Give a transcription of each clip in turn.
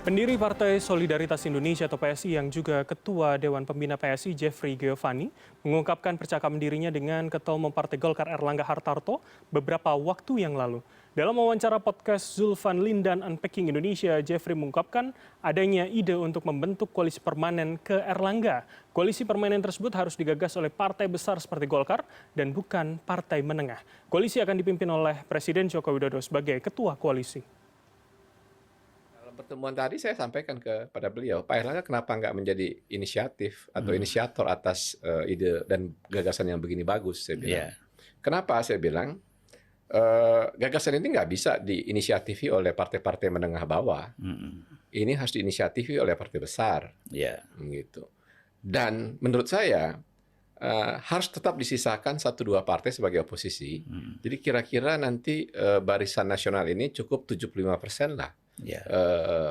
Pendiri Partai Solidaritas Indonesia atau PSI yang juga Ketua Dewan Pembina PSI Jeffrey Giovanni mengungkapkan percakapan dirinya dengan Ketua Umum Partai Golkar Erlangga Hartarto beberapa waktu yang lalu. Dalam wawancara podcast Zulfan Lindan Unpacking Indonesia, Jeffrey mengungkapkan adanya ide untuk membentuk koalisi permanen ke Erlangga. Koalisi permanen tersebut harus digagas oleh partai besar seperti Golkar dan bukan partai menengah. Koalisi akan dipimpin oleh Presiden Joko Widodo sebagai ketua koalisi. Pertemuan tadi saya sampaikan kepada beliau, Pak Erlangga kenapa nggak menjadi inisiatif atau inisiator atas ide dan gagasan yang begini bagus, saya bilang. Kenapa saya bilang gagasan ini nggak bisa diinisiatifi oleh partai-partai menengah bawah. Ini harus diinisiatifi oleh partai besar, gitu. Dan menurut saya harus tetap disisakan 1-2 partai sebagai oposisi. Jadi kira-kira nanti Barisan Nasional ini cukup 75% lah.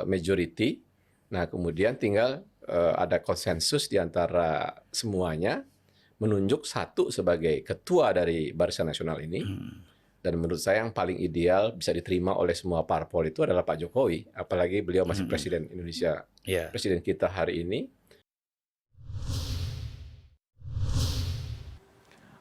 Majority. Nah, kemudian tinggal ada konsensus di antara semuanya menunjuk satu sebagai ketua dari Barisan Nasional ini. Dan menurut saya yang paling ideal bisa diterima oleh semua parpol itu adalah Pak Jokowi, apalagi beliau masih Presiden Indonesia, Presiden kita hari ini.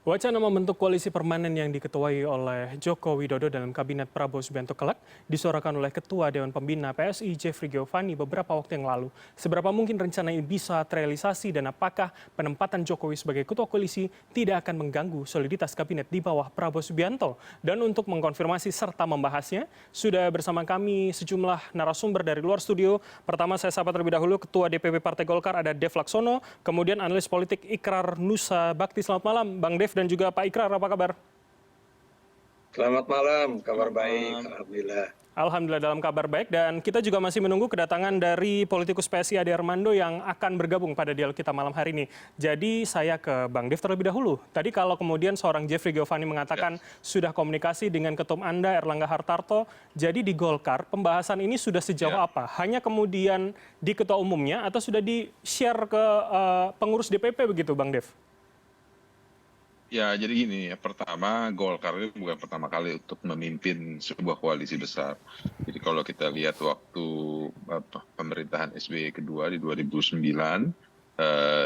Wacana membentuk koalisi permanen yang diketuai oleh Joko Widodo dalam Kabinet Prabowo Subianto kelak disuarakan oleh Ketua Dewan Pembina PSI Jeffrey Giovanni beberapa waktu yang lalu. Seberapa mungkin rencana ini bisa terrealisasi dan apakah penempatan Jokowi sebagai Ketua Koalisi tidak akan mengganggu soliditas Kabinet di bawah Prabowo Subianto? Dan untuk mengkonfirmasi serta membahasnya, sudah bersama kami sejumlah narasumber dari luar studio. Pertama saya sapa terlebih dahulu Ketua DPP Partai Golkar ada Dev Laksono, kemudian analis politik Ikrar Nusa Bakti. Selamat malam Bang Dev dan juga Pak Ikrar, apa kabar? Selamat malam, kabar baik, Alhamdulillah. Alhamdulillah dalam kabar baik, dan kita juga masih menunggu kedatangan dari politikus PSI Ade Armando yang akan bergabung pada dialog kita malam hari ini. Jadi saya ke Bang Dev terlebih dahulu. Tadi kalau kemudian seorang Jeffrey Giovanni mengatakan sudah komunikasi dengan ketum Anda Erlangga Hartarto, jadi di Golkar pembahasan ini sudah sejauh apa? Hanya kemudian di ketua umumnya atau sudah di-share ke pengurus DPP begitu Bang Dev? Ya, jadi gini ya, pertama Golkar itu bukan pertama kali untuk memimpin sebuah koalisi besar. Jadi kalau kita lihat waktu pemerintahan SBY kedua di 2009,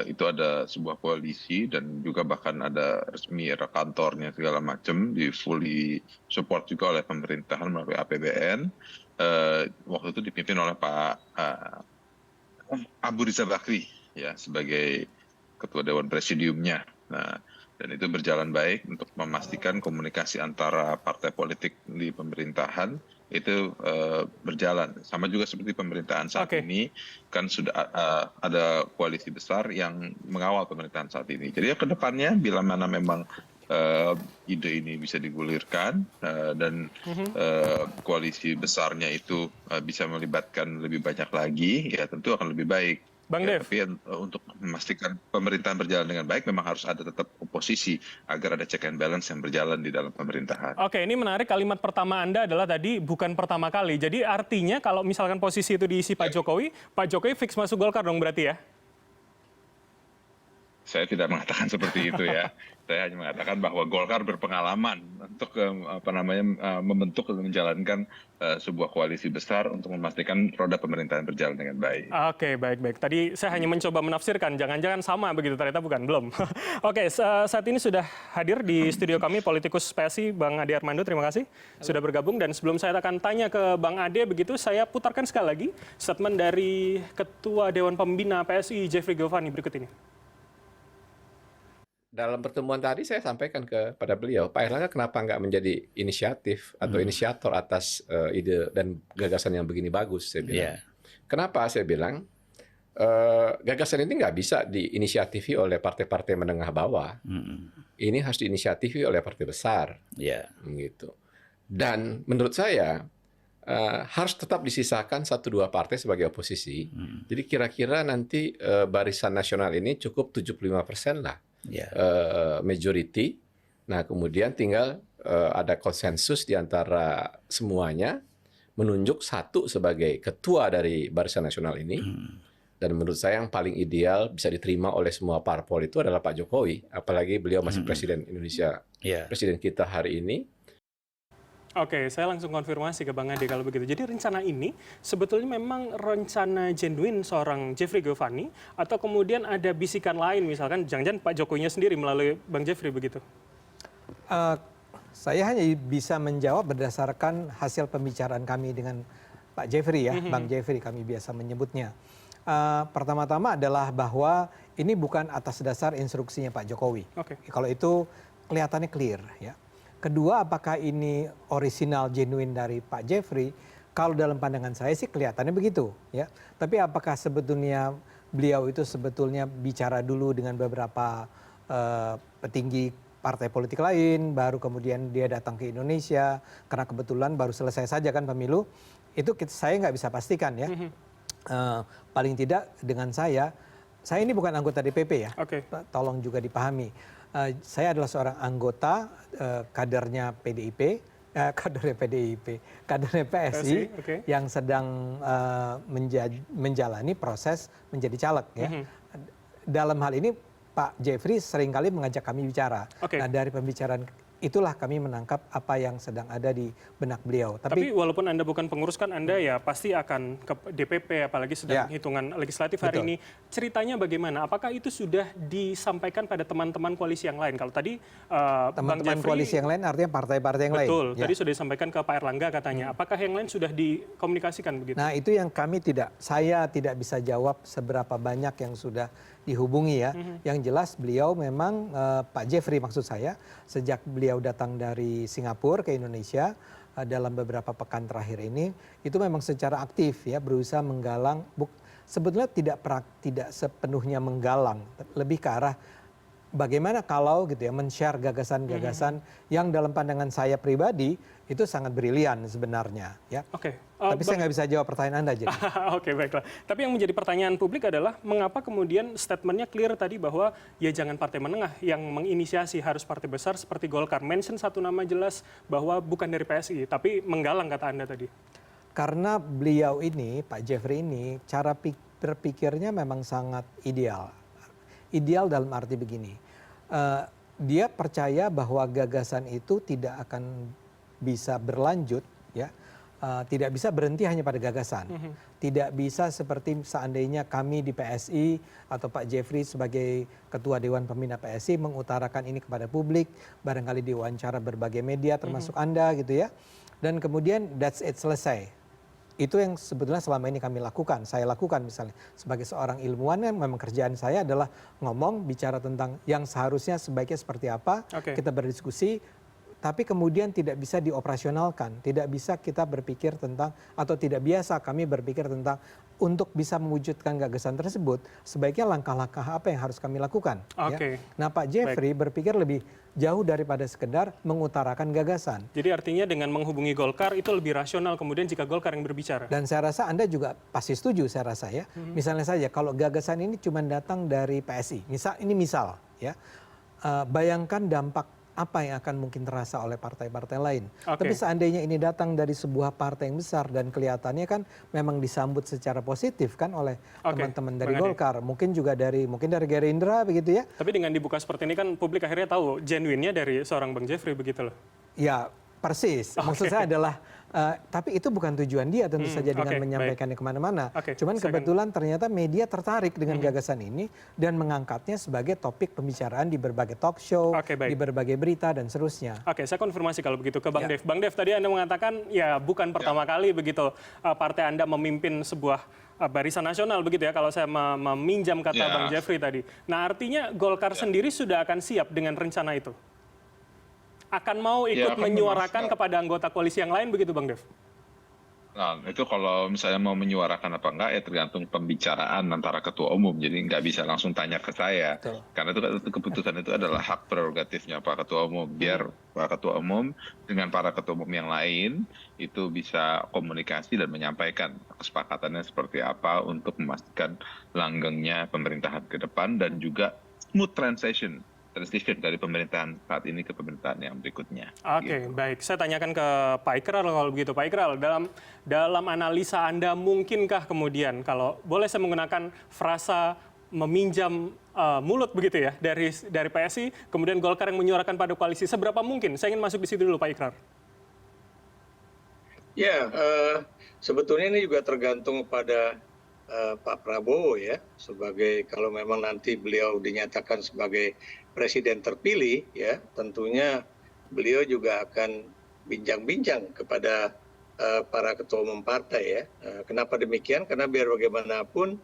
itu ada sebuah koalisi dan juga bahkan ada resmi era kantornya segala macam, di fully support juga oleh pemerintahan melalui APBN. Waktu itu dipimpin oleh Pak Abu Rizal Bakri ya sebagai ketua Dewan Presidiumnya. Nah, dan itu berjalan baik untuk memastikan komunikasi antara partai politik di pemerintahan itu berjalan. Sama juga seperti pemerintahan saat ini, kan sudah ada koalisi besar yang mengawal pemerintahan saat ini. Jadi ke depannya bila mana memang ide ini bisa digulirkan dan koalisi besarnya itu bisa melibatkan lebih banyak lagi, ya tentu akan lebih baik. Bang Dev. Tapi untuk memastikan pemerintahan berjalan dengan baik memang harus ada tetap oposisi agar ada check and balance yang berjalan di dalam pemerintahan. Oke, ini menarik, kalimat pertama Anda adalah tadi bukan pertama kali. Jadi artinya kalau misalkan posisi itu diisi Pak Jokowi fix masuk Golkar dong berarti ya? Saya tidak mengatakan seperti itu ya. Saya hanya mengatakan bahwa Golkar berpengalaman untuk membentuk dan menjalankan sebuah koalisi besar untuk memastikan roda pemerintahan berjalan dengan baik. Oke, baik-baik. Tadi saya hanya mencoba menafsirkan, jangan-jangan sama begitu, ternyata bukan, belum. Oke, saat ini sudah hadir di studio kami politikus PSI Bang Ade Armando, terima kasih sudah bergabung. Dan sebelum saya akan tanya ke Bang Ade begitu, saya putarkan sekali lagi statement dari Ketua Dewan Pembina PSI Jeffrey Giovanni berikut ini. Dalam pertemuan tadi saya sampaikan kepada beliau, Pak Erlangga kenapa nggak menjadi inisiatif atau inisiator atas ide dan gagasan yang begini bagus, saya bilang. Kenapa saya bilang gagasan ini nggak bisa diinisiatifi oleh partai-partai menengah bawah. Ini harus diinisiatifi oleh partai besar, gitu. Dan menurut saya harus tetap disisakan 1-2 partai sebagai oposisi. Jadi kira-kira nanti Barisan Nasional ini cukup 75% lah. Majority. Nah, kemudian tinggal ada konsensus di antara semuanya menunjuk satu sebagai ketua dari Barisan Nasional ini. Dan menurut saya yang paling ideal bisa diterima oleh semua parpol itu adalah Pak Jokowi, apalagi beliau masih Presiden Indonesia, Presiden kita hari ini. Oke, saya langsung konfirmasi ke Bang Ade kalau begitu. Jadi rencana ini sebetulnya memang rencana genuine seorang Jeffrey Giovanni atau kemudian ada bisikan lain misalkan jangan-jangan Pak Jokowinya sendiri melalui Bang Jeffrey begitu? Eh, saya hanya bisa menjawab berdasarkan hasil pembicaraan kami dengan Pak Jeffrey ya, Bang Jeffrey kami biasa menyebutnya. Pertama-tama adalah bahwa ini bukan atas dasar instruksinya Pak Jokowi. Oke. Kalau itu kelihatannya clear ya. Kedua, apakah ini original genuine dari Pak Jeffrey? Kalau dalam pandangan saya sih kelihatannya begitu ya. Tapi apakah sebetulnya beliau itu sebetulnya bicara dulu dengan beberapa petinggi partai politik lain, baru kemudian dia datang ke Indonesia karena kebetulan baru selesai saja kan pemilu, itu saya nggak bisa pastikan ya. Paling tidak dengan saya ini bukan anggota DPP ya, tolong juga dipahami. Saya adalah seorang anggota kadernya PDIP, kadernya PSI yang sedang menjalani proses menjadi caleg ya. Dalam hal ini Pak Jeffrey seringkali mengajak kami bicara. Nah dari pembicaraan itulah kami menangkap apa yang sedang ada di benak beliau. Tapi walaupun Anda bukan pengurus kan Anda ya pasti akan ke DPP apalagi sedang hitungan legislatif hari ini. Ceritanya bagaimana? Apakah itu sudah disampaikan pada teman-teman koalisi yang lain? Kalau tadi teman-teman koalisi yang lain artinya partai-partai yang lain. Betul, tadi sudah disampaikan ke Pak Erlangga katanya. Apakah yang lain sudah dikomunikasikan begitu? Nah itu yang saya tidak bisa jawab seberapa banyak yang sudah dihubungi ya. Yang jelas beliau memang Pak Jeffrey maksud saya sejak beliau datang dari Singapura ke Indonesia dalam beberapa pekan terakhir ini itu memang secara aktif ya berusaha menggalang sebetulnya tidak sepenuhnya menggalang lebih ke arah bagaimana kalau gitu ya men-share gagasan-gagasan yang dalam pandangan saya pribadi itu sangat brilian sebenarnya ya. Tapi saya nggak bisa jawab pertanyaan Anda jadi. Oke, baiklah. Tapi yang menjadi pertanyaan publik adalah mengapa kemudian statementnya clear tadi bahwa ya jangan partai menengah yang menginisiasi, harus partai besar seperti Golkar. Mention satu nama jelas bahwa bukan dari PSI, tapi menggalang kata Anda tadi. Karena beliau ini, Pak Jeffrey ini, cara berpikirnya memang sangat ideal. Ideal dalam arti begini, dia percaya bahwa gagasan itu tidak akan bisa berlanjut, ya. Tidak bisa berhenti hanya pada gagasan. Tidak bisa seperti seandainya kami di PSI atau Pak Jeffrey sebagai Ketua Dewan Pembina PSI mengutarakan ini kepada publik, barangkali diwawancara berbagai media termasuk Anda gitu ya. Dan kemudian that's it, selesai. Itu yang sebetulnya selama ini kami lakukan, saya lakukan misalnya. Sebagai seorang ilmuwan yang memang kerjaan saya adalah ngomong, bicara tentang yang seharusnya sebaiknya seperti apa, kita berdiskusi, tapi kemudian tidak bisa dioperasionalkan, tidak bisa kita berpikir tentang, atau tidak biasa kami berpikir tentang untuk bisa mewujudkan gagasan tersebut, sebaiknya langkah-langkah apa yang harus kami lakukan. Ya? Nah Pak Jeffrey berpikir lebih jauh daripada sekedar mengutarakan gagasan. Jadi artinya dengan menghubungi Golkar itu lebih rasional kemudian jika Golkar yang berbicara. Dan saya rasa Anda juga pasti setuju, saya rasa ya. Misalnya saja kalau gagasan ini cuma datang dari PSI, misal ya, bayangkan dampak apa yang akan mungkin terasa oleh partai-partai lain. Tapi seandainya ini datang dari sebuah partai yang besar dan kelihatannya kan memang disambut secara positif kan oleh teman-teman dari Golkar, mungkin dari Gerindra begitu ya. Tapi dengan dibuka seperti ini kan publik akhirnya tahu genuine-nya dari seorang Bang Jeffrey begitu loh. Ya, persis. Maksud saya adalah tapi itu bukan tujuan dia tentu saja dengan menyampaikannya kemana-mana. Cuman kebetulan ternyata media tertarik dengan gagasan ini dan mengangkatnya sebagai topik pembicaraan di berbagai talk show, di berbagai berita dan seterusnya. Saya konfirmasi kalau begitu ke Bang Dev. Bang Dev, tadi Anda mengatakan ya bukan pertama kali begitu partai Anda memimpin sebuah barisan nasional begitu ya kalau saya meminjam kata Bang Jeffrey tadi. Nah artinya Golkar sendiri sudah akan siap dengan rencana itu? Akan mau ikut menyuarakan kepada anggota koalisi yang lain begitu Bang Dev? Nah itu kalau misalnya mau menyuarakan apa enggak ya tergantung pembicaraan antara ketua umum. Jadi nggak bisa langsung tanya ke saya. Karena itu keputusan itu adalah hak prerogatifnya Pak Ketua Umum. Biar Pak Ketua Umum dengan para ketua umum yang lain itu bisa komunikasi dan menyampaikan kesepakatannya seperti apa untuk memastikan langgengnya pemerintahan ke depan dan juga smooth transition dari pemerintahan saat ini ke pemerintahan yang berikutnya. Baik. Saya tanyakan ke Pak Ikral kalau begitu. Pak Ikral, dalam analisa Anda mungkinkah kemudian kalau boleh saya menggunakan frasa meminjam mulut begitu ya dari PSI, kemudian Golkar yang menyuarakan pada koalisi, seberapa mungkin? Saya ingin masuk di situ dulu Pak Ikral. Ya, sebetulnya ini juga tergantung pada Pak Prabowo ya, sebagai kalau memang nanti beliau dinyatakan sebagai presiden terpilih ya, tentunya beliau juga akan bincang-bincang kepada para ketua umum partai ya. Kenapa demikian? Karena biar bagaimanapun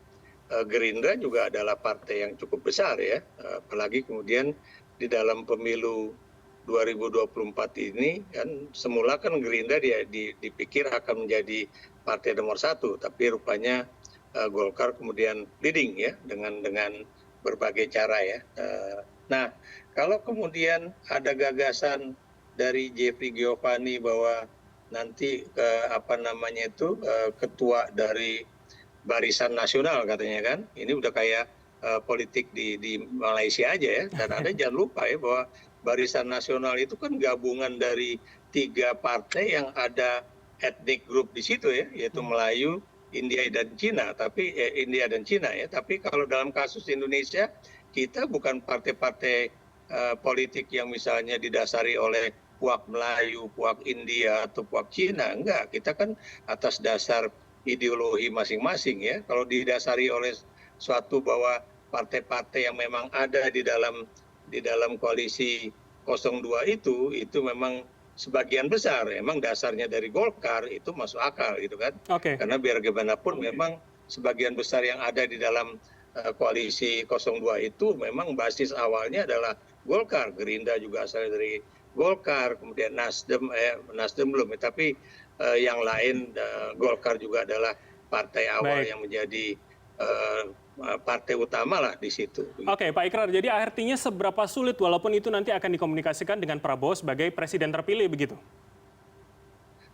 Gerindra juga adalah partai yang cukup besar ya, apalagi kemudian di dalam pemilu 2024 ini kan semula kan Gerindra dipikir akan menjadi partai nomor satu, tapi rupanya Golkar kemudian leading ya dengan berbagai cara ya. Nah, kalau kemudian ada gagasan dari Jeffrey Giovanni bahwa nanti ketua dari Barisan Nasional katanya kan, ini udah kayak politik di Malaysia aja ya. Dan ada jangan lupa ya bahwa Barisan Nasional itu kan gabungan dari 3 partai yang ada ethnic group di situ ya, yaitu Melayu, India dan Cina. Tapi India dan Cina ya. Tapi kalau dalam kasus Indonesia, kita bukan partai-partai politik yang misalnya didasari oleh puak Melayu, puak India atau puak Cina. Enggak, kita kan atas dasar ideologi masing-masing ya. Kalau didasari oleh suatu bahwa partai-partai yang memang ada di dalam koalisi 02 itu memang sebagian besar emang dasarnya dari Golkar, itu masuk akal gitu kan. Karena biar bagaimanapun memang sebagian besar yang ada di dalam koalisi 02 itu memang basis awalnya adalah Golkar. Gerindra juga asalnya dari Golkar, kemudian Nasdem belum, tapi yang lain Golkar juga adalah partai awal yang menjadi partai utama lah di situ. Oke, Pak Ikrar, jadi artinya seberapa sulit walaupun itu nanti akan dikomunikasikan dengan Prabowo sebagai presiden terpilih begitu?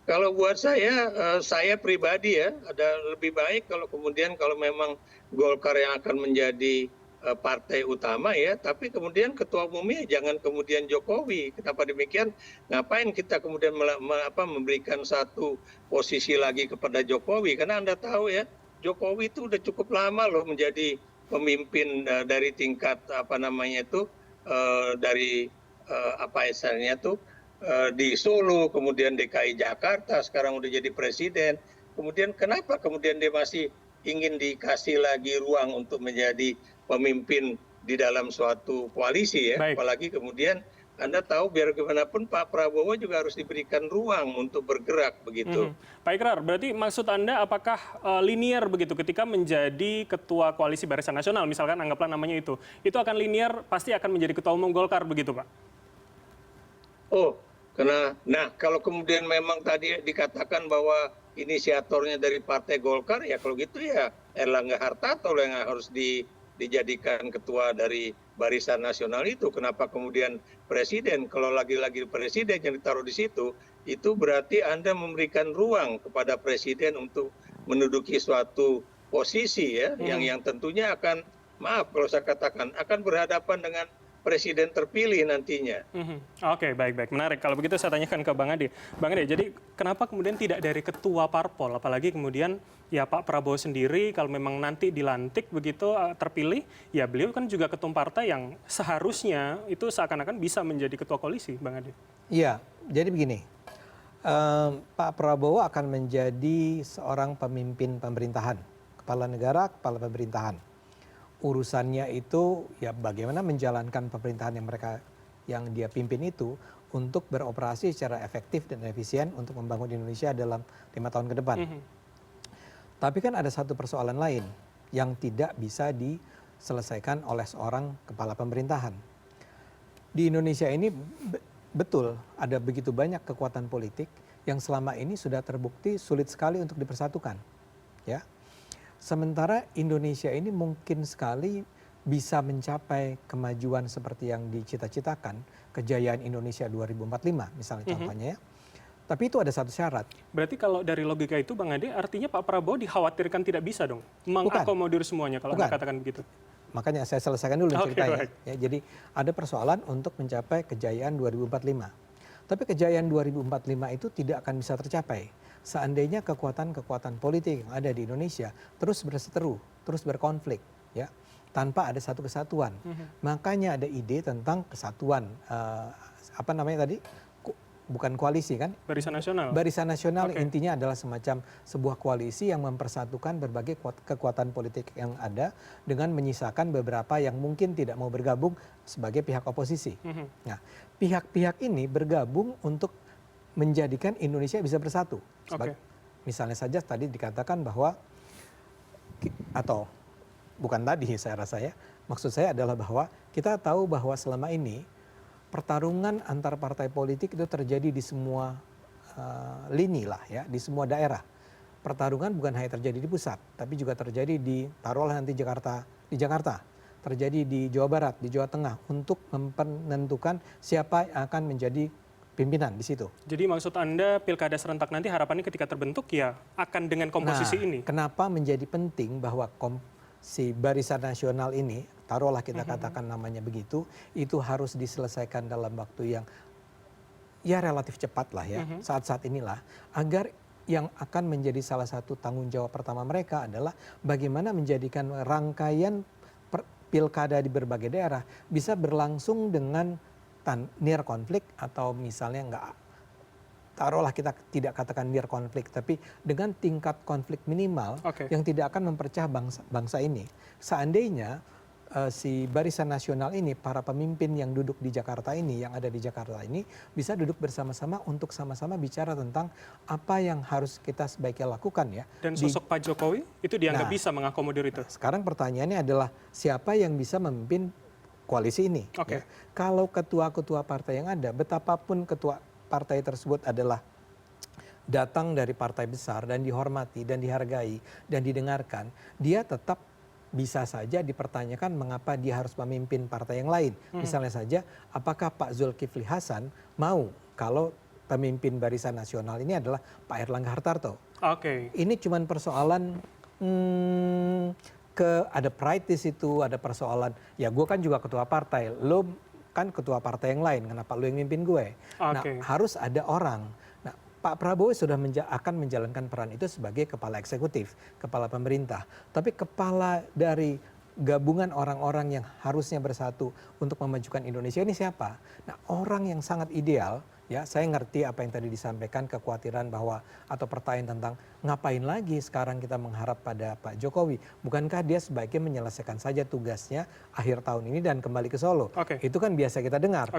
Kalau buat saya pribadi ya, ada lebih baik kalau kemudian kalau memang Golkar yang akan menjadi partai utama ya, tapi kemudian ketua umumnya jangan kemudian Jokowi. Kenapa demikian? Ngapain kita kemudian memberikan satu posisi lagi kepada Jokowi? Karena Anda tahu ya, Jokowi itu udah cukup lama loh menjadi pemimpin dari tingkat di Solo, kemudian DKI Jakarta, sekarang udah jadi presiden. Kemudian kenapa kemudian dia masih ingin dikasih lagi ruang untuk menjadi pemimpin di dalam suatu koalisi ya? Apalagi kemudian Anda tahu biar bagaimanapun Pak Prabowo juga harus diberikan ruang untuk bergerak begitu. Pak Ikrar, berarti maksud Anda apakah linear begitu ketika menjadi ketua koalisi Barisan Nasional, misalkan anggaplah namanya itu akan linear pasti akan menjadi ketua umum Golkar begitu Pak? Kalau kemudian memang tadi dikatakan bahwa inisiatornya dari Partai Golkar, ya kalau gitu ya Erlangga Hartarto yang harus dijadikan ketua dari Barisan Nasional itu. Kenapa kemudian presiden? Kalau lagi-lagi presiden yang ditaruh di situ, itu berarti Anda memberikan ruang kepada presiden untuk menduduki suatu posisi ya, yang tentunya akan, maaf kalau saya katakan, akan berhadapan dengan presiden terpilih nantinya. Oke, baik. Menarik. Kalau begitu saya tanyakan ke Bang Ade. Bang Ade, jadi kenapa kemudian tidak dari ketua parpol? Apalagi kemudian ya Pak Prabowo sendiri kalau memang nanti dilantik begitu terpilih, ya beliau kan juga ketum partai yang seharusnya itu seakan-akan bisa menjadi ketua koalisi, Bang Ade. Iya, jadi begini. Pak Prabowo akan menjadi seorang pemimpin pemerintahan, kepala negara, kepala pemerintahan. Urusannya itu ya bagaimana menjalankan pemerintahan yang dia pimpin itu untuk beroperasi secara efektif dan efisien untuk membangun Indonesia dalam 5 tahun ke depan. Tapi kan ada satu persoalan lain yang tidak bisa diselesaikan oleh seorang kepala pemerintahan. Di Indonesia ini betul ada begitu banyak kekuatan politik yang selama ini sudah terbukti sulit sekali untuk dipersatukan, ya. Sementara Indonesia ini mungkin sekali bisa mencapai kemajuan seperti yang dicita-citakan, kejayaan Indonesia 2045 misalnya contohnya ya. Tapi itu ada satu syarat. Berarti kalau dari logika itu Bang Ade, artinya Pak Prabowo dikhawatirkan tidak bisa dong mengakomodir semuanya kalau Anda katakan begitu. Makanya saya selesaikan dulu ceritanya. Ya, jadi ada persoalan untuk mencapai kejayaan 2045. Tapi kejayaan 2045 itu tidak akan bisa tercapai seandainya kekuatan-kekuatan politik yang ada di Indonesia terus berseteru, terus berkonflik, ya, tanpa ada satu kesatuan. Makanya ada ide tentang kesatuan, bukan koalisi kan? Barisan Nasional. Barisan Nasional Oke. intinya adalah semacam sebuah koalisi yang mempersatukan berbagai kekuatan politik yang ada dengan menyisakan beberapa yang mungkin tidak mau bergabung sebagai pihak oposisi. Nah, pihak-pihak ini bergabung untuk menjadikan Indonesia bisa bersatu. Misalnya saja tadi dikatakan bahwa, atau bukan tadi saya rasa ya, maksud saya adalah bahwa kita tahu bahwa selama ini pertarungan antar partai politik itu terjadi di semua lini lah ya, di semua daerah. Pertarungan bukan hanya terjadi di pusat, tapi juga terjadi di, taruhlah nanti di Jakarta, terjadi di Jawa Barat, di Jawa Tengah, untuk menentukan siapa yang akan menjadi pimpinan di situ. Jadi maksud Anda pilkada serentak nanti harapannya ketika terbentuk ya akan dengan komposisi ini? Kenapa menjadi penting bahwa si Barisan Nasional ini, taruhlah kita katakan namanya begitu, itu harus diselesaikan dalam waktu yang ya relatif cepat lah ya, saat-saat inilah, agar yang akan menjadi salah satu tanggung jawab pertama mereka adalah bagaimana menjadikan rangkaian pilkada di berbagai daerah bisa berlangsung dengan near konflik, atau misalnya enggak, taruhlah kita tidak katakan near konflik, tapi dengan tingkat konflik minimal yang tidak akan mempercah bangsa ini. Seandainya si Barisan Nasional ini, para pemimpin yang duduk di Jakarta ini, yang ada di Jakarta ini, bisa duduk bersama-sama untuk sama-sama bicara tentang apa yang harus kita sebaiknya lakukan ya. Dan sosok Pak Jokowi itu dianggap bisa mengakomodir itu? Sekarang pertanyaannya adalah siapa yang bisa memimpin koalisi ini? Ya. Kalau ketua-ketua partai yang ada, betapapun ketua partai tersebut adalah datang dari partai besar dan dihormati dan dihargai dan didengarkan, dia tetap bisa saja dipertanyakan mengapa dia harus memimpin partai yang lain. Misalnya saja, apakah Pak Zulkifli Hasan mau kalau pemimpin Barisan Nasional ini adalah Pak Erlangga Hartarto? Ini cuma persoalan ada pride di situ, ada persoalan, ya gue kan juga ketua partai, lo kan ketua partai yang lain, kenapa lo yang mimpin gue? Nah, harus ada orang. Nah, Pak Prabowo sudah akan menjalankan peran itu sebagai kepala eksekutif, kepala pemerintah. Tapi kepala dari gabungan orang-orang yang harusnya bersatu untuk memajukan Indonesia ini siapa? Nah, orang yang sangat ideal, ya saya ngerti apa yang tadi disampaikan, kekhawatiran bahwa, atau pertanyaan tentang ngapain lagi sekarang kita mengharap pada Pak Jokowi. Bukankah dia sebaiknya menyelesaikan saja tugasnya akhir tahun ini dan kembali ke Solo? Itu kan biasa kita dengar.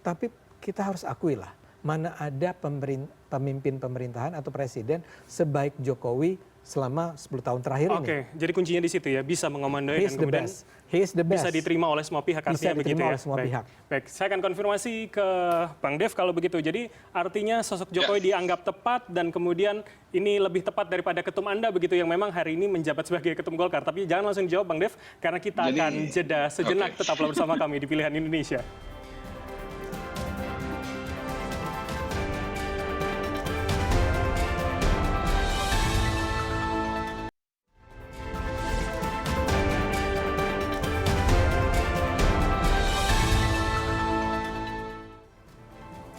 Tapi kita harus akui lah, mana ada pemimpin pemerintahan atau presiden sebaik Jokowi selama 10 tahun terakhir ini. Jadi kuncinya di situ ya, bisa menkomandoi dan kemudian bisa diterima oleh semua pihak, artinya begitu ya. Oleh semua pihak. Baik, saya akan konfirmasi ke Bang Dev kalau begitu. Jadi artinya sosok Jokowi dianggap tepat dan kemudian ini lebih tepat daripada ketum Anda begitu yang memang hari ini menjabat sebagai ketum Golkar. Tapi jangan langsung jawab Bang Dev, karena kita akan jeda sejenak. Tetaplah bersama kami di Pilihan Indonesia.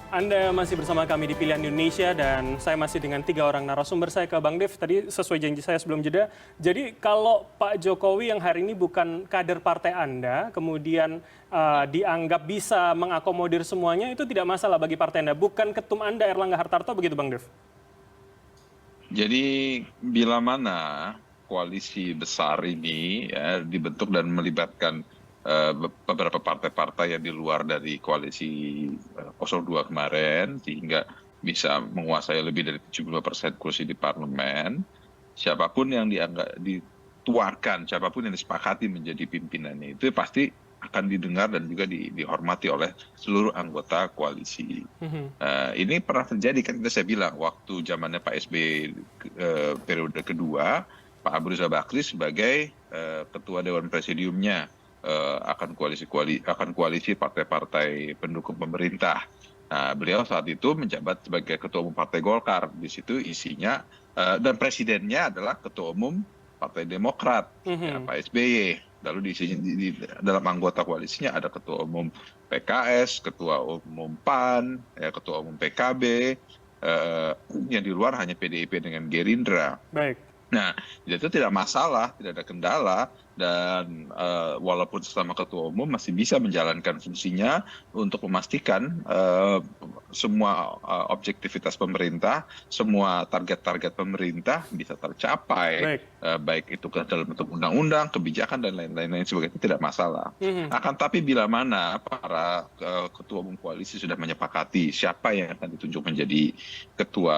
Anda masih bersama kami di Pilihan Indonesia dan saya masih dengan 3 orang narasumber. Saya ke Bang Dev, tadi sesuai janji saya sebelum jeda. Jadi kalau Pak Jokowi yang hari ini bukan kader partai Anda, kemudian dianggap bisa mengakomodir semuanya, itu tidak masalah bagi partai Anda. Bukan ketum Anda Erlangga Hartarto begitu Bang Dev? Jadi bila mana koalisi besar ini ya, dibentuk dan melibatkan beberapa partai-partai yang di luar dari koalisi 02 kemarin, sehingga bisa menguasai lebih dari 70% kursi di parlemen, siapapun yang dituarkan, siapapun yang disepakati menjadi pimpinannya itu pasti akan didengar dan juga dihormati oleh seluruh anggota koalisi. Ini pernah terjadi, kan saya bilang waktu zamannya Pak SBY periode kedua, Pak Abu Rizal Bakri sebagai ketua Dewan Presidiumnya akan koalisi partai-partai pendukung pemerintah. Nah, beliau saat itu menjabat sebagai ketua umum Partai Golkar. Di situ isinya dan presidennya adalah ketua umum Partai Demokrat, ya, Pak SBY. Lalu di dalam anggota koalisinya ada ketua umum PKS, ketua umum PAN, ya, ketua umum PKB. Yang di luar hanya PDIP dengan Gerindra. Baik. Nah, itu tidak masalah, tidak ada kendala, dan walaupun selama ketua umum masih bisa menjalankan fungsinya untuk memastikan semua objektivitas pemerintah, semua target-target pemerintah bisa tercapai, baik itu dalam bentuk undang-undang, kebijakan, dan lain-lain sebagainya, tidak masalah. Akan tapi bila mana para ketua umum koalisi sudah menyepakati siapa yang akan ditunjuk menjadi ketua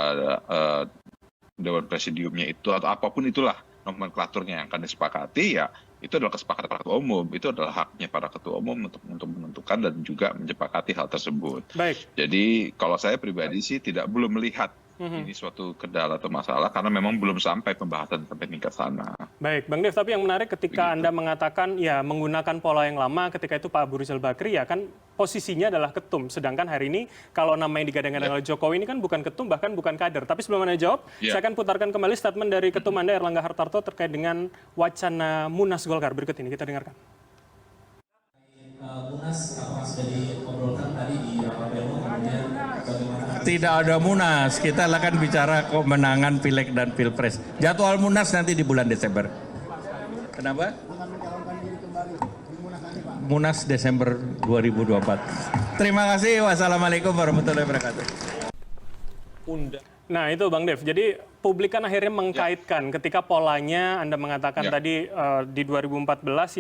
Dewan Presidiumnya itu, atau apapun itulah nomenklaturnya yang akan disepakati, ya itu adalah kesepakatan para ketua umum, itu adalah haknya para ketua umum untuk menentukan dan juga menyepakati hal tersebut. Baik. Jadi kalau saya pribadi sih belum melihat ini suatu kendala atau masalah, karena memang belum sampai pembahasan sampai tingkat sana. Baik, Bang Dev, tapi yang menarik ketika Anda mengatakan ya menggunakan pola yang lama, ketika itu Pak Abu Rizal Bakri ya kan posisinya adalah ketum, sedangkan hari ini kalau nama yang digadang-gadang oleh Jokowi ini kan bukan ketum, bahkan bukan kader. Tapi sebelum Anda jawab, saya akan putarkan kembali statement dari ketum Anda Erlangga Hartarto terkait dengan wacana Munas Golkar. Berikut ini kita dengarkan. Munas apakah sudah diobrolkan tadi di rapat pleno, kemudian bagaimana? Tidak ada Munas, kita akan bicara kemenangan Pileg dan Pilpres. Jadwal Munas nanti di bulan Desember. Kenapa? Munas Desember 2024. Terima kasih. Wassalamualaikum warahmatullahi wabarakatuh. Nah itu Bang Dev, jadi publik kan akhirnya mengkaitkan ketika polanya Anda mengatakan tadi di 2014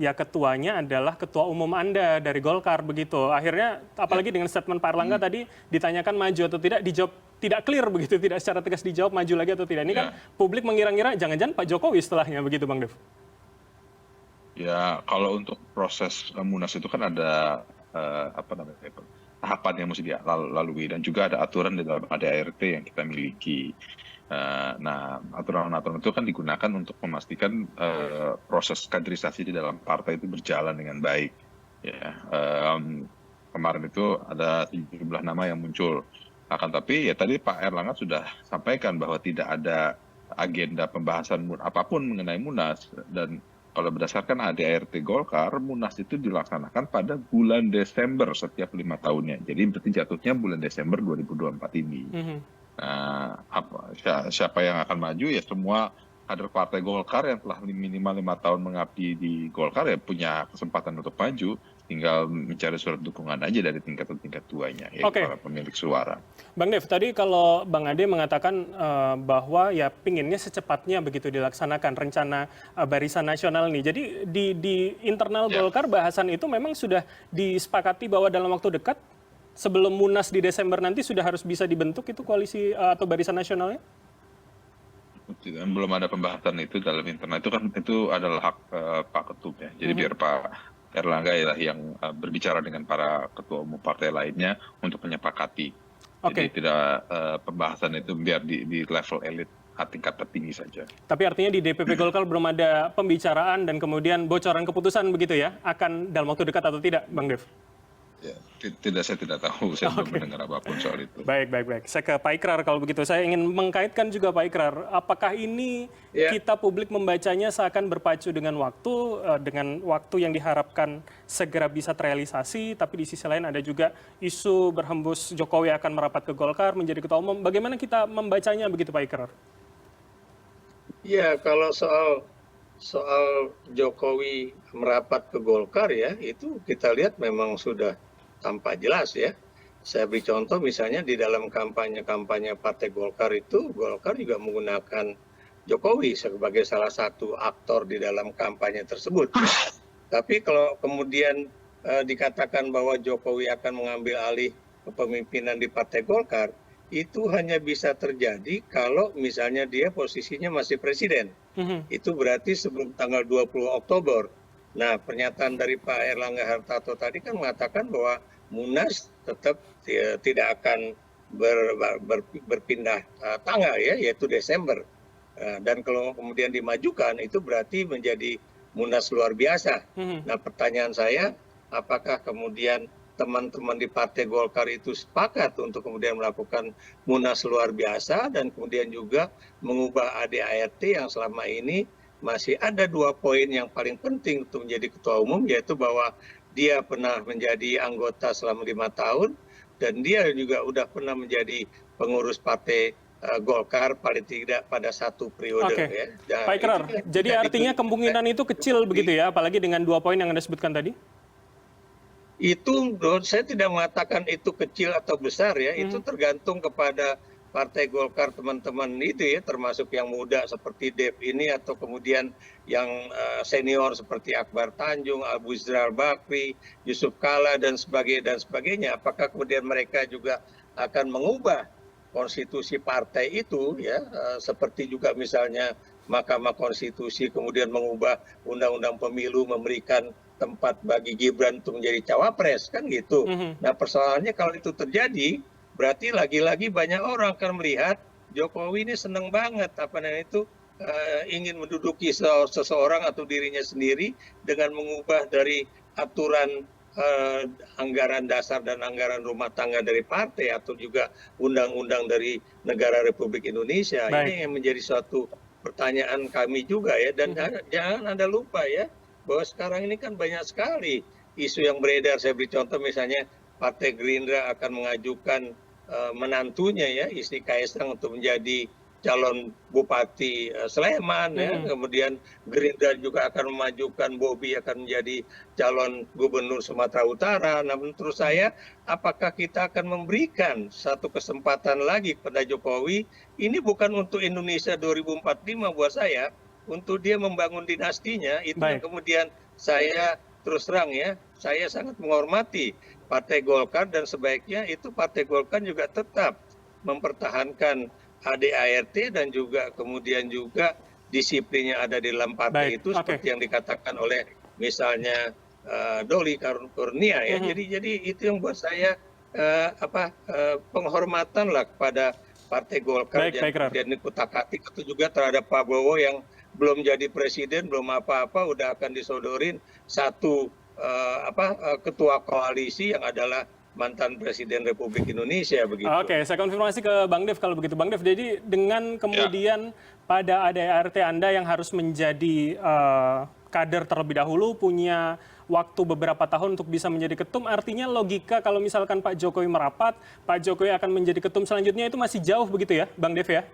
ya ketuanya adalah ketua umum Anda dari Golkar begitu. Akhirnya apalagi dengan statement Pak Erlangga tadi ditanyakan maju atau tidak, dijawab tidak clear begitu, tidak secara tegas dijawab maju lagi atau tidak. Ini kan publik mengira-ngira jangan-jangan Pak Jokowi setelahnya begitu Bang Dev. Ya kalau untuk proses Munas itu kan ada tahapan yang mesti dilalui, dan juga ada aturan di dalam ADART yang kita miliki. Nah, aturan-aturan itu kan digunakan untuk memastikan proses kaderisasi di dalam partai itu berjalan dengan baik. Ya, kemarin itu ada sejumlah nama yang muncul. Akan tapi ya tadi Pak Erlangga sudah sampaikan bahwa tidak ada agenda pembahasan apapun mengenai Munas, dan kalau berdasarkan ADART Golkar, Munas itu dilaksanakan pada bulan Desember setiap 5 tahunnya. Jadi berarti jatuhnya bulan Desember 2024 ini. Nah, siapa yang akan maju ya semua kader partai Golkar yang telah minimal 5 tahun mengabdi di Golkar ya punya kesempatan untuk maju, tinggal mencari surat dukungan aja dari tingkat tuanya, yaitu para pemilik suara. Bang Dev, tadi kalau Bang Ade mengatakan bahwa ya pinginnya secepatnya begitu dilaksanakan rencana Barisan Nasional ini. Jadi di internal Golkar bahasan itu memang sudah disepakati bahwa dalam waktu dekat sebelum Munas di Desember nanti sudah harus bisa dibentuk itu koalisi atau Barisan Nasionalnya? Belum ada pembahasan itu dalam internal, itu adalah hak Pak Ketum ya. Jadi biar Pak Erlangga yang berbicara dengan para ketua umum partai lainnya untuk menyepakati. Jadi tidak pembahasan itu biar di level elit tingkat tertinggi saja. Tapi artinya di DPP Golkar belum ada pembicaraan dan kemudian bocoran keputusan begitu ya, akan dalam waktu dekat atau tidak, Bang Dev? Ya, saya tidak tahu, saya belum mendengar apapun soal itu. Baik. Saya ke Pak Ikrar kalau begitu. Saya ingin mengkaitkan juga Pak Ikrar, apakah ini kita publik membacanya seakan berpacu dengan waktu yang diharapkan segera bisa terrealisasi, tapi di sisi lain ada juga isu berhembus Jokowi akan merapat ke Golkar menjadi ketua umum. Bagaimana kita membacanya begitu Pak Ikrar? Ya, kalau soal Jokowi merapat ke Golkar ya, itu kita lihat memang sudah tampak jelas ya. Saya beri contoh misalnya di dalam kampanye Partai Golkar itu, Golkar juga menggunakan Jokowi sebagai salah satu aktor di dalam kampanye tersebut. Tapi kalau kemudian dikatakan bahwa Jokowi akan mengambil alih kepemimpinan di Partai Golkar, itu hanya bisa terjadi kalau misalnya dia posisinya masih presiden. Itu berarti sebelum tanggal 20 Oktober. Nah, pernyataan dari Pak Erlangga Hartarto tadi kan mengatakan bahwa Munas tetap tidak akan berpindah tanggal ya, yaitu Desember. Dan kalau kemudian dimajukan itu berarti menjadi Munas luar biasa. Nah, pertanyaan saya, apakah kemudian teman-teman di Partai Golkar itu sepakat untuk kemudian melakukan Munas luar biasa dan kemudian juga mengubah ADART yang selama ini masih ada 2 poin yang paling penting untuk menjadi ketua umum, yaitu bahwa dia pernah menjadi anggota selama 5 tahun dan dia juga sudah pernah menjadi pengurus partai Golkar paling tidak pada satu periode. Oke. Ya. Nah, Pak Ikrar, itu kan jadi tidak artinya ditutup. kemungkinan itu kecil begitu ya, apalagi dengan 2 poin yang Anda sebutkan tadi? Itu saya tidak mengatakan itu kecil atau besar ya, itu tergantung kepada Partai Golkar teman-teman itu ya, termasuk yang muda seperti Dev ini atau kemudian yang senior seperti Akbar Tanjung, Abu Rizal Bakri, Yusuf Kala dan sebagainya. Apakah kemudian mereka juga akan mengubah konstitusi partai itu ya, seperti juga misalnya Mahkamah Konstitusi kemudian mengubah undang-undang pemilu memberikan tempat bagi Gibran untuk menjadi cawapres kan gitu. Nah persoalannya kalau itu terjadi berarti lagi-lagi banyak orang akan melihat Jokowi ini senang banget apa namanya itu ingin menduduki seseorang atau dirinya sendiri dengan mengubah dari aturan anggaran dasar dan anggaran rumah tangga dari partai atau juga undang-undang dari negara Republik Indonesia. Baik. Ini yang menjadi suatu pertanyaan kami juga ya, dan jangan Anda lupa ya bahwa sekarang ini kan banyak sekali isu yang beredar. Saya beri contoh misalnya Partai Gerindra akan mengajukan menantunya ya, istri Kaisang untuk menjadi calon Bupati Sleman ya, kemudian Gerindra juga akan memajukan Bobi akan menjadi calon Gubernur Sumatera Utara. Nah menurut saya apakah kita akan memberikan satu kesempatan lagi kepada Jokowi, ini bukan untuk Indonesia 2045 buat saya, untuk dia membangun dinastinya itu yang kemudian saya terus terang ya, saya sangat menghormati Partai Golkar dan sebaiknya itu Partai Golkar juga tetap mempertahankan ADART dan juga kemudian juga disiplinnya ada di dalam partai itu seperti yang dikatakan oleh misalnya Doli Kurnia ya. Jadi itu yang buat saya penghormatan lah kepada Partai Golkar dan kutak-atik itu juga terhadap Pak Prabowo yang belum jadi presiden, belum apa-apa, udah akan disodorin satu ketua koalisi yang adalah mantan Presiden Republik Indonesia begitu. Oke, saya konfirmasi ke Bang Dev kalau begitu. Bang Dev, jadi dengan kemudian pada ADART Anda yang harus menjadi kader terlebih dahulu, punya waktu beberapa tahun untuk bisa menjadi ketum, artinya logika kalau misalkan Pak Jokowi merapat, Pak Jokowi akan menjadi ketum selanjutnya itu masih jauh begitu ya, Bang Dev ya?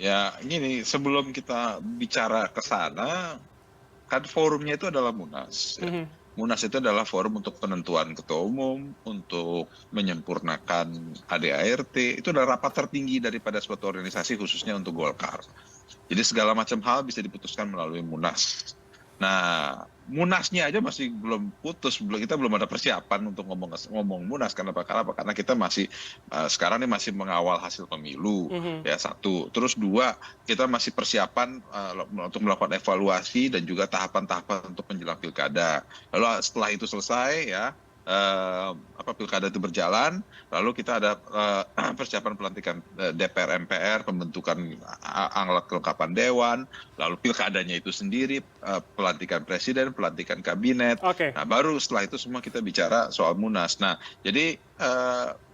Ya, gini, sebelum kita bicara ke sana, kan forumnya itu adalah Munas. Ya. Munas itu adalah forum untuk penentuan ketua umum, untuk menyempurnakan ADART. Itu adalah rapat tertinggi daripada suatu organisasi khususnya untuk Golkar. Jadi segala macam hal bisa diputuskan melalui Munas. Nah, Munasnya aja masih belum putus, kita belum ada persiapan untuk ngomong Munas. Kenapa? Karena kita masih sekarang ini masih mengawal hasil pemilu, ya satu. Terus dua, kita masih persiapan untuk melakukan evaluasi dan juga tahapan-tahapan untuk menjelang pilkada. Lalu setelah itu selesai, ya pilkada itu berjalan, lalu kita ada persiapan pelantikan DPR MPR, pembentukan alat kelengkapan dewan, lalu pilkadanya itu sendiri, pelantikan presiden, pelantikan kabinet. Nah baru setelah itu semua kita bicara soal Munas. Nah jadi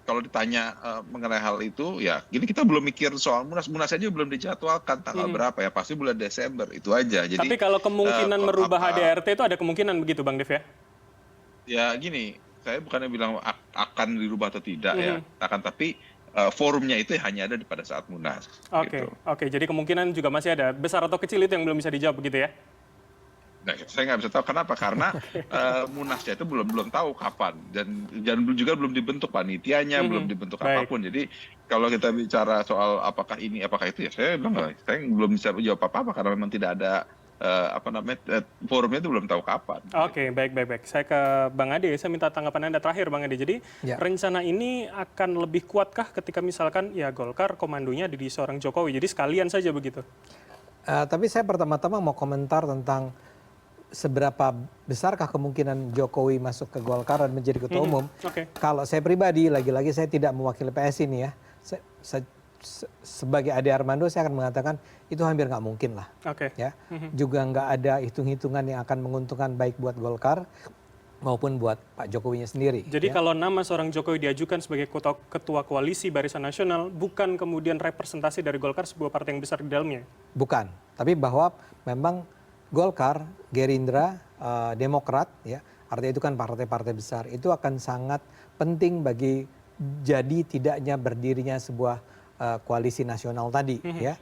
kalau ditanya mengenai hal itu, ya gini, kita belum mikir soal Munas aja belum dijadwalkan tanggal berapa ya, pasti bulan Desember itu aja. Jadi, tapi kalau kemungkinan merubah ADART itu ada kemungkinan begitu Bang Dev ya? Ya gini, saya bukannya bilang akan dirubah atau tidak ya, tapi forumnya itu hanya ada pada saat Munas. Oke, jadi kemungkinan juga masih ada, besar atau kecil itu yang belum bisa dijawab begitu ya? Nah, saya nggak bisa tahu kenapa, karena Munasnya itu belum tahu kapan, dan juga belum dibentuk panitianya, belum dibentuk apapun. Jadi kalau kita bicara soal apakah ini apakah itu, ya saya belum bisa jawab apa-apa karena memang tidak ada forumnya itu belum tahu kapan. Oke, baik. Saya ke Bang Ade, saya minta tanggapan Anda terakhir Bang Ade. Jadi rencana ini akan lebih kuatkah ketika misalkan ya Golkar komandonya di seorang Jokowi, jadi sekalian saja begitu? Tapi saya pertama-tama mau komentar tentang seberapa besarkah kemungkinan Jokowi masuk ke Golkar dan menjadi ketua umum. Kalau saya pribadi, lagi-lagi saya tidak mewakili PSI ini ya. Sebagai Ade Armando saya akan mengatakan itu hampir nggak mungkin lah. Ya. Juga nggak ada hitung-hitungan yang akan menguntungkan baik buat Golkar maupun buat Pak Jokowinya sendiri. Jadi kalau nama seorang Jokowi diajukan sebagai ketua koalisi Barisan Nasional, bukan kemudian representasi dari Golkar sebuah partai yang besar di dalamnya? Bukan, tapi bahwa memang Golkar, Gerindra, Demokrat, ya artinya itu kan partai-partai besar, itu akan sangat penting bagi jadi tidaknya berdirinya sebuah koalisi nasional tadi ya.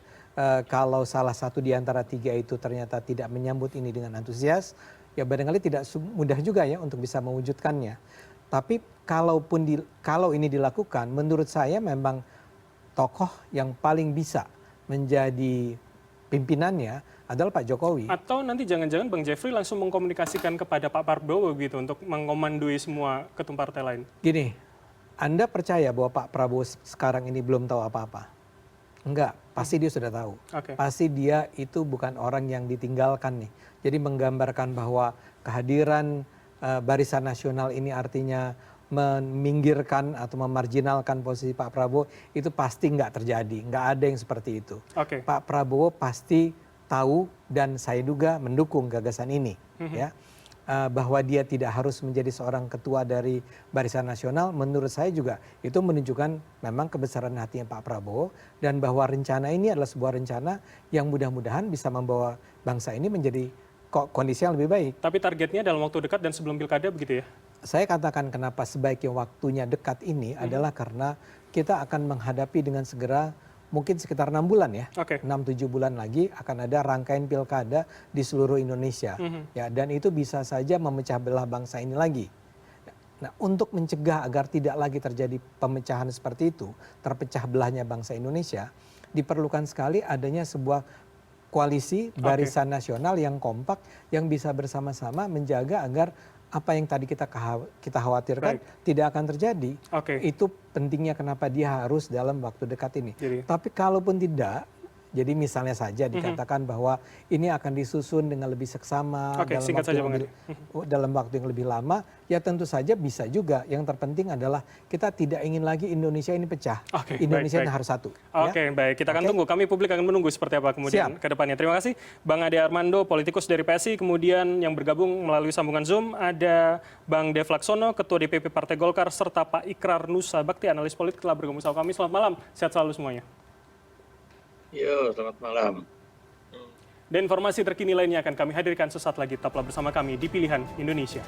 Kalau salah satu di antara tiga itu ternyata tidak menyambut ini dengan antusias, ya barangkali tidak mudah juga ya untuk bisa mewujudkannya. Tapi kalau ini dilakukan, menurut saya memang tokoh yang paling bisa menjadi pimpinannya adalah Pak Jokowi. Atau nanti jangan-jangan Bang Jeffrey langsung mengkomunikasikan kepada Pak Prabowo gitu untuk mengkomandoi semua ketum partai lain. Gini, Anda percaya bahwa Pak Prabowo sekarang ini belum tahu apa-apa? Enggak, pasti dia sudah tahu. Pasti dia itu bukan orang yang ditinggalkan nih. Jadi menggambarkan bahwa kehadiran Barisan Nasional ini artinya meminggirkan atau memarginalkan posisi Pak Prabowo itu pasti nggak terjadi. Nggak ada yang seperti itu. Pak Prabowo pasti tahu dan saya duga mendukung gagasan ini. Ya. Bahwa dia tidak harus menjadi seorang ketua dari Barisan Nasional, menurut saya juga itu menunjukkan memang kebesaran hatinya Pak Prabowo dan bahwa rencana ini adalah sebuah rencana yang mudah-mudahan bisa membawa bangsa ini menjadi kondisi yang lebih baik. Tapi targetnya dalam waktu dekat dan sebelum pilkada begitu ya? Saya katakan kenapa sebaiknya waktunya dekat ini adalah karena kita akan menghadapi dengan segera mungkin sekitar 6 bulan ya, 6-7 bulan lagi akan ada rangkaian pilkada di seluruh Indonesia. Ya, dan itu bisa saja memecah belah bangsa ini lagi. Nah, untuk mencegah agar tidak lagi terjadi pemecahan seperti itu, terpecah belahnya bangsa Indonesia, diperlukan sekali adanya sebuah koalisi Barisan Nasional yang kompak, yang bisa bersama-sama menjaga agar apa yang tadi kita khawatirkan tidak akan terjadi. Itu pentingnya kenapa dia harus dalam waktu dekat ini. Tapi kalaupun tidak, jadi misalnya saja dikatakan bahwa ini akan disusun dengan lebih seksama dalam waktu yang lebih lama, ya tentu saja bisa juga. Yang terpenting adalah kita tidak ingin lagi Indonesia ini pecah. Indonesia ini harus satu. Baik. Kita akan tunggu. Kami publik akan menunggu seperti apa kemudian ke depannya. Terima kasih Bang Ade Armando, politikus dari PSI. Kemudian yang bergabung melalui sambungan Zoom ada Bang Dev Laksono, Ketua DPP Partai Golkar, serta Pak Ikrar Nusa Bakti, analis politik telah bergabung sama kami. Selamat malam. Sehat selalu semuanya. Yo, selamat malam. Dan informasi terkini lainnya akan kami hadirkan sesaat lagi. Tetaplah bersama kami di Pilihan Indonesia.